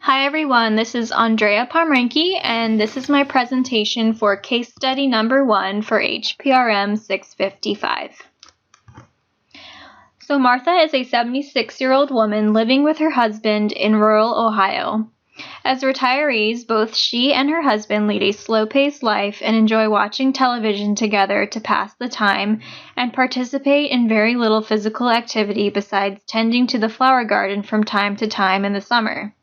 Hi everyone, this is Andrea Pomrenke, and this is my presentation for case study number 1 for HPRM 655. So Martha is a 76-year-old woman living with her husband in rural Ohio. As retirees, both she and her husband lead a slow-paced life and enjoy watching television together to pass the time and participate in very little physical activity besides tending to the flower garden from time to time in the summer.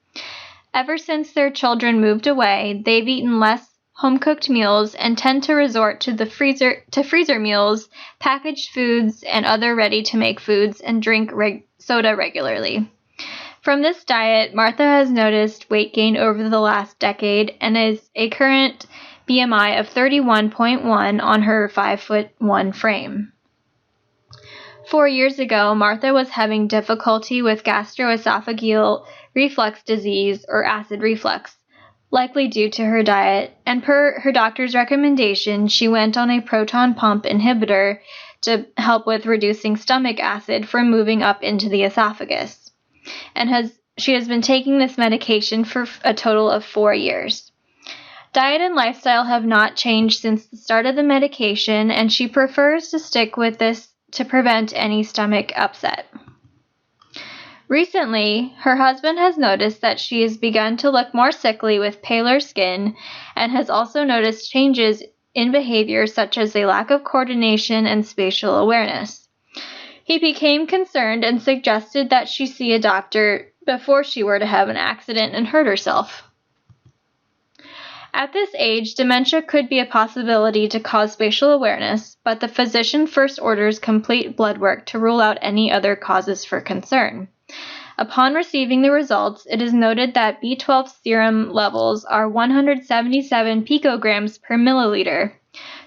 Ever since their children moved away, they've eaten less home-cooked meals and tend to resort to freezer meals, packaged foods, and other ready-to-make foods and drink soda regularly. From this diet, Martha has noticed weight gain over the last decade and is a current BMI of 31.1 on her 5'1" frame. 4 years ago, Martha was having difficulty with gastroesophageal reflux disease or acid reflux, likely due to her diet, and per her doctor's recommendation, she went on a proton pump inhibitor to help with reducing stomach acid from moving up into the esophagus, and she has been taking this medication for a total of 4 years. Diet and lifestyle have not changed since the start of the medication, and she prefers to stick with this to prevent any stomach upset. Recently, her husband has noticed that she has begun to look more sickly with paler skin and has also noticed changes in behavior such as a lack of coordination and spatial awareness. He became concerned and suggested that she see a doctor before she were to have an accident and hurt herself. At this age, dementia could be a possibility to cause spatial awareness, but the physician first orders complete blood work to rule out any other causes for concern. Upon receiving the results, it is noted that B12 serum levels are 177 picograms per milliliter.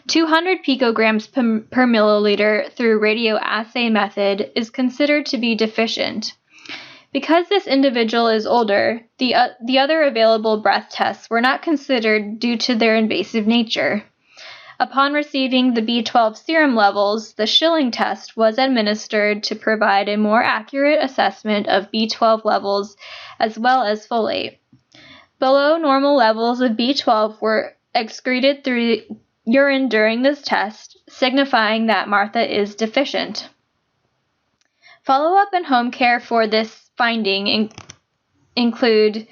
200 picograms per milliliter through radioassay method is considered to be deficient. Because this individual is older, the other available breath tests were not considered due to their invasive nature. Upon receiving the B12 serum levels, the Schilling test was administered to provide a more accurate assessment of B12 levels as well as folate. Below normal levels of B12 were excreted through urine during this test, signifying that Martha is deficient. Follow-up and home care for this finding include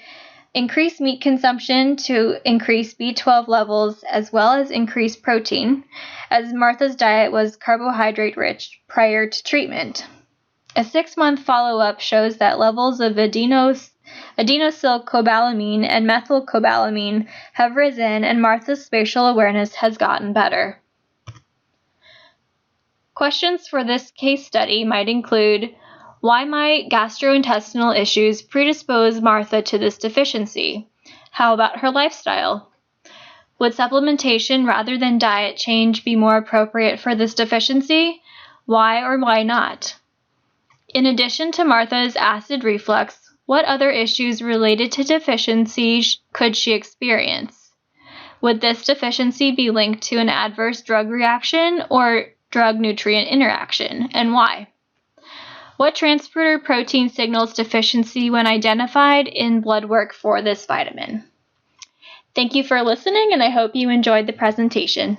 increased meat consumption to increase B12 levels as well as increase protein, as Martha's diet was carbohydrate-rich prior to treatment. A 6-month follow-up shows that levels of adenosylcobalamin and methylcobalamin have risen and Martha's spatial awareness has gotten better. Questions for this case study might include: why might gastrointestinal issues predispose Martha to this deficiency? How about her lifestyle? Would supplementation rather than diet change be more appropriate for this deficiency? Why or why not? In addition to Martha's acid reflux, what other issues related to deficiency could she experience? Would this deficiency be linked to an adverse drug reaction or drug-nutrient interaction, and why? What transporter protein signals deficiency when identified in blood work for this vitamin? Thank you for listening, and I hope you enjoyed the presentation.